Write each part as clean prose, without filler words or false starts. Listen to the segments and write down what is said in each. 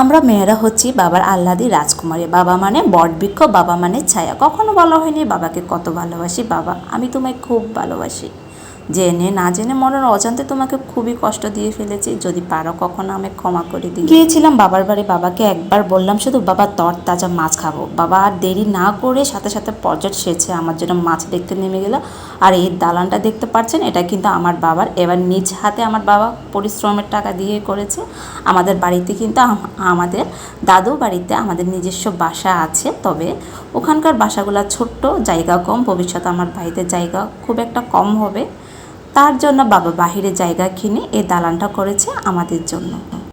আমরা মেয়েরা হচ্ছি বাবার আহ্লাদি রাজকুমারী। বাবা মানে বটবৃক্ষ, বাবা মানে ছায়া। কখনো বলা হয়নি বাবাকে কত ভালোবাসি। বাবা, আমি তোমায় খুব ভালোবাসি। জেনে না জেনে মনের অজান্তে তোমাকে খুবই কষ্ট দিয়ে ফেলেছি। যদি পারো কখনো আমায় ক্ষমা করে দিই। গিয়েছিলাম বাবার বাড়ি, বাবাকে একবার বললাম শুধু, বাবা তরতাজা মাছ খাবো। বাবা আর দেরি না করে সাথে সাথে পর্যট সেছে আমার জন্য মাছ দেখতে নেমে গেল। আর এই দালানটা দেখতে পাচ্ছেন, এটা কিন্তু আমার বাবার। এবার নিজ হাতে আমার বাবা পরিশ্রমের টাকা দিয়ে করেছে। আমাদের বাড়িতে কিন্তু আমাদের দাদু বাড়িতে আমাদের নিজস্ব বাসা আছে, তবে ওখানকার বাসাগুলো ছোট্ট, জায়গা কম। ভবিষ্যতে আমার বাড়িতে জায়গা খুব একটা কম হবে, তার জন্য বাবা বাহিরে জায়গা কিনে এই দালানটা করেছে আমাদের জন্য।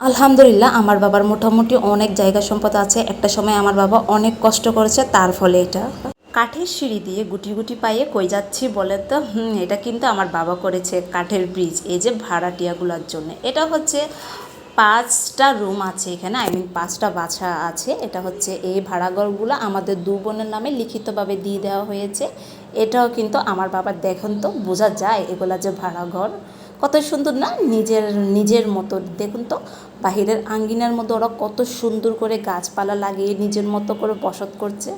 আলহামদুলিল্লাহ, আমার বাবার মোটামুটি অনেক জায়গা সম্পদ আছে। একটা সময় আমার বাবা অনেক কষ্ট করেছে, তার ফলে এটা। কাঠের সিঁড়ি দিয়ে গুটি গুটি পায়ে কই যাচ্ছি বলে তো, এটা কিন্তু আমার বাবা করেছে কাঠের ব্রিজ, এই যে ভাড়াটিয়াগুলোর জন্য। এটা হচ্ছে 5টা রুম আছে এখানে, আই মিন 5টা বাসা আছে। এটা হচ্ছে এই ভাড়াঘরগুলো আমাদের দু বোনের নামে লিখিতভাবে দিয়ে দেওয়া হয়েছে। এটাও কিন্তু আমার বাবার। দেখুন তো, বোঝা যায় এগুলা যে ভাড়াঘর কত সুন্দর না, নিজের নিজের মতো। দেখুন তো, বাহিরের আঙ্গিনার মধ্যে ওরা কত সুন্দর করে গাছপালা লাগিয়ে নিজের মতো করে বসত করছে।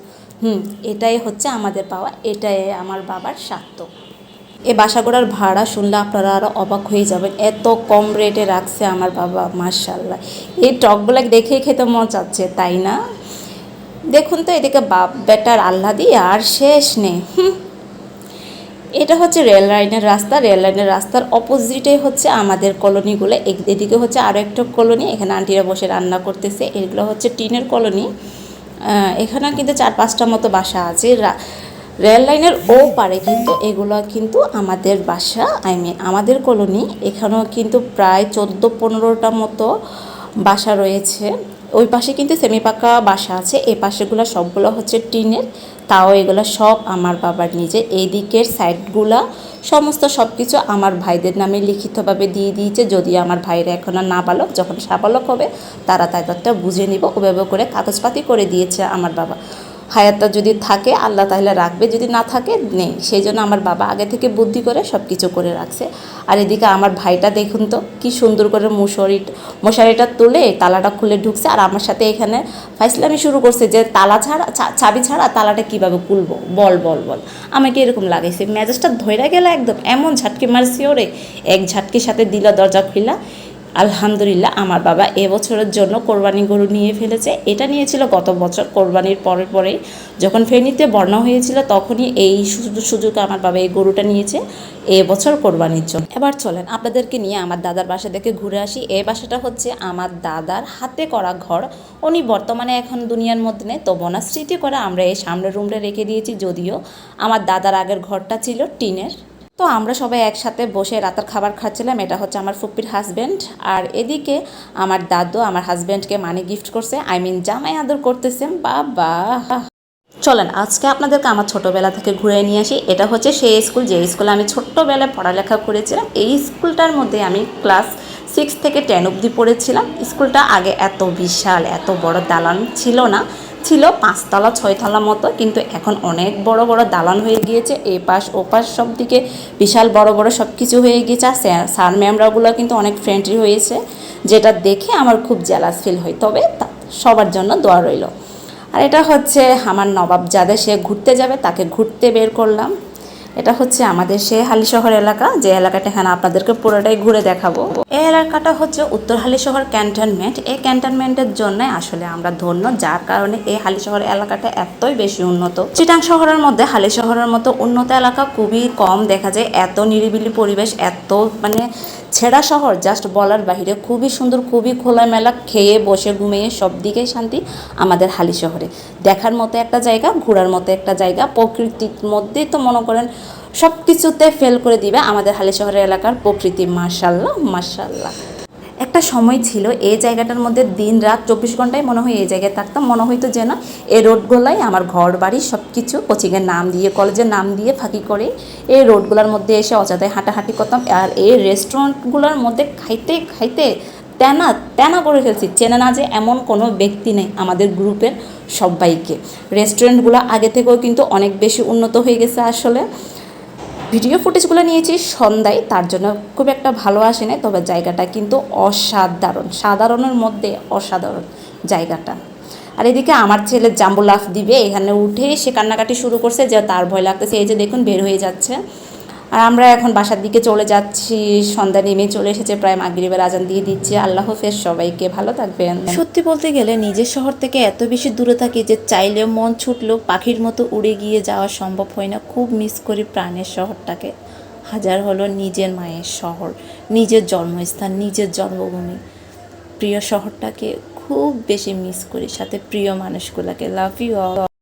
এটাই হচ্ছে আমাদের পাওয়া, এটাই আমার বাবার সার্থক। এই বাসাগুলোর ভাড়া শুনলে আপনারা আরও অবাক হয়ে যাবেন, এত কম রেটে রাখছে আমার বাবা। মাশাআল্লাহ, এই টকগুলো দেখেই খেতে মন চাচ্ছে, তাই না? দেখুন তো, এদিকে বাপ বেটার আহ্লাদি আর শেষ নেই। এটা হচ্ছে রেল লাইনের রাস্তা। রেল লাইনের রাস্তার অপোজিটে হচ্ছে আমাদের কলোনিগুলো। এদিকে হচ্ছে আরও একটা কলোনি, এখানে আন্টিরা বসে রান্না করতেছে। এগুলো হচ্ছে টিনের কলোনি। এখানে কিন্তু 4-5টা মতো বাসা আছে। রেল লাইনের ও পারে কিন্তু এগুলো কিন্তু আমাদের বাসা, আই মিন আমাদের কলোনি। এখানেও কিন্তু প্রায় 14-15টা মতো বাসা রয়েছে। ওই পাশে কিন্তু সেমি পাকা বাসা আছে, এই পাশেগুলো সবগুলো হচ্ছে টিনের। তাও এগুলো সব আমার বাবার নিজের। এই দিকের সাইডগুলা সমস্ত সব কিছু আমার ভাইদের নামে লিখিতভাবে দিয়ে দিয়েছে। যদি আমার ভাইরা এখন আর নাবালক, যখন সাবালক হবে তারা তাদেরটা বুঝে নিব, ওভাবে করে কাগজপাতি করে দিয়েছে আমার বাবা। হায়াতটা যদি থাকে আল্লাহ তাহলে রাখবে, যদি না থাকে নেই। সেই জন্য আমার বাবা আগে থেকে বুদ্ধি করে সব কিছু করে রাখছে। আর এদিকে আমার ভাইটা দেখুন তো কি সুন্দর করে মশারিটা তুলে তালাটা খুলে ঢুকছে, আর আমার সাথে এখানে ফাইসলামি শুরু করছে যে তালা ছাড়া, চাবি ছাড়া তালাটা কীভাবে খুলবো, বল বল বল। আমাকে এরকম লাগাইছে, মেজাজটা ধইরা গেল একদম। এমন ঝাটকি মারছি ওরে, এক ঝাটকির সাথে দিল দরজা খুলা। আলহামদুলিল্লাহ, আমার বাবা এবছরের জন্য কোরবানি গরু নিয়ে ফেলেছে। এটা নিয়েছিল গত বছর কোরবানির পরেই, যখন ফেনীতে বন্যা হয়েছিল তখনই এই সুযোগে আমার বাবা এই গরুটা নিয়েছে এবছর কোরবানির জন্য। এবার চলেন আপনাদেরকে নিয়ে আমার দাদার বাসা থেকে ঘুরে আসি। এই বাসাটা হচ্ছে আমার দাদার হাতে করা ঘর। উনি বর্তমানে এখন দুনিয়ার মধ্যে নেই, তবু না স্মৃতি করে আমরা এই সামনের রুমটা রেখে দিয়েছি। যদিও আমার দাদার আগের ঘরটা ছিল টিনের। তো আমরা সবাই একসাথে বসে রাতের খাবার খাচ্ছিলাম। এটা হচ্ছে আমার ফুপ্পির হাজব্যান্ড, আর এদিকে আমার দাদু আমার হাজব্যান্ডকে মানি গিফট করছে, আই মিন জামাই আদর করতেছেন। বাবা, চলেন আজকে আপনাদেরকে আমার ছোটোবেলা থেকে ঘুরে নিয়ে আসি। এটা হচ্ছে সেই স্কুল যে স্কুলে আমি ছোট্টবেলায় পড়ালেখা করেছিলাম। এই স্কুলটার মধ্যে আমি ক্লাস 6 থেকে 10 অবধি পড়েছিলাম। স্কুলটা আগে এত বিশাল, এত বড় দালান ছিল না, ছিল 5তলা 6তলা মতো, কিন্তু এখন অনেক বড় বড় দালান হয়ে গিয়েছে। এই পাশ ও পাশ সব দিকে বিশাল বড় বড় সব কিছু হয়ে গিয়েছে। আর স্যার ম্যামরাগুলো কিন্তু অনেক ফ্রেন্ডলি হয়েছে, যেটা দেখে আমার খুব জেলাস ফিল হয়। তবে সবার জন্য দোয়া রইল। আর এটা হচ্ছে আমার নবাবজাদা, সে ঘুরতে যাবে, তাকে ঘুরতে বের করলাম। এটা হচ্ছে আমাদের সে হালিশহর এলাকা, যে এলাকাটা এখানে আপনাদেরকে পুরোটাই ঘুরে দেখাবো। এই এলাকাটা হচ্ছে উত্তর হালিশহর ক্যান্টনমেন্ট। এই ক্যান্টনমেন্টের জন্য আসলে আমরা ধন্য, যার কারণে এই হালিশহর এলাকাটা এতই বেশি উন্নত। চিটাং শহরের মধ্যে হালিশহরের মতো উন্নত এলাকা খুবই কম দেখা যায়। এত নিরিবিলি পরিবেশ, এত মানে ছেঁড়া শহর জাস্ট বলার বাহিরে। খুবই সুন্দর, খুবই খোলামেলা, খেয়ে বসে ঘুমিয়ে সব দিকেই শান্তি আমাদের হালিশহরে। দেখার মতো একটা জায়গা, ঘোরার মতো একটা জায়গা, প্রকৃতির মধ্যেই তো মনে করেন সব কিছুতে ফেল করে দিবে আমাদের হালিশহরের এলাকার প্রকৃতি। মাশাআল্লাহ মাশাআল্লাহ। একটা সময় ছিল এই জায়গাটার মধ্যে দিন রাত 24 ঘন্টায় মনে হয় এই জায়গায় থাকতাম। মনে হইতো যে না, এই রোডগুলাই আমার ঘর বাড়ি সব কিছু। কোচিংয়ের নাম দিয়ে, কলেজের নাম দিয়ে ফাঁকি করে এই রোডগুলোর মধ্যে এসে অযথায় হাঁটাহাঁটি করতাম। আর এই রেস্টুরেন্টগুলোর মধ্যে খাইতে খাইতে তেনা করে ফেলছি। চেনে না যে এমন কোনো ব্যক্তি নেই আমাদের গ্রুপের সবাইকে। রেস্টুরেন্টগুলো আগে থেকেও কিন্তু অনেক বেশি উন্নত হয়ে গেছে আসলে। ভিডিও ফুটেজগুলো নিয়েছি সন্ধ্যায়, তার জন্য খুব একটা ভালো আসে না, তবে জায়গাটা কিন্তু অসাধারণ, সাধারণের মধ্যে অসাধারণ জায়গাটা। আর এদিকে আমার ছেলে জাম্বু লাফ দিবে, এখানে উঠে সে কান্নাকাটি শুরু করছে যে তার ভয় লাগতেছে। এই যে দেখুন বের হয়ে যাচ্ছে। আর আমরা এখন বাসার দিকে চলে যাচ্ছি, সন্ধ্যা নেমে চলে এসেছে, প্রায় মাগরিবের আজান দিয়ে দিচ্ছি। আল্লাহ হাফেজ, সবাইকে ভালো থাকবেন। সত্যি বলতে গেলে নিজের শহর থেকে এত বেশি দূরে থাকি যে চাইলেও মন ছুটলেও পাখির মতো উড়ে গিয়ে যাওয়া সম্ভব হয় না। খুব মিস করি প্রাণের শহরটাকে। হাজার হলো নিজের মায়ের শহর, নিজের জন্মস্থান, নিজের জন্মভূমি, প্রিয় শহরটাকে খুব বেশি মিস করি, সাথে প্রিয় মানুষগুলোকে। Love you all.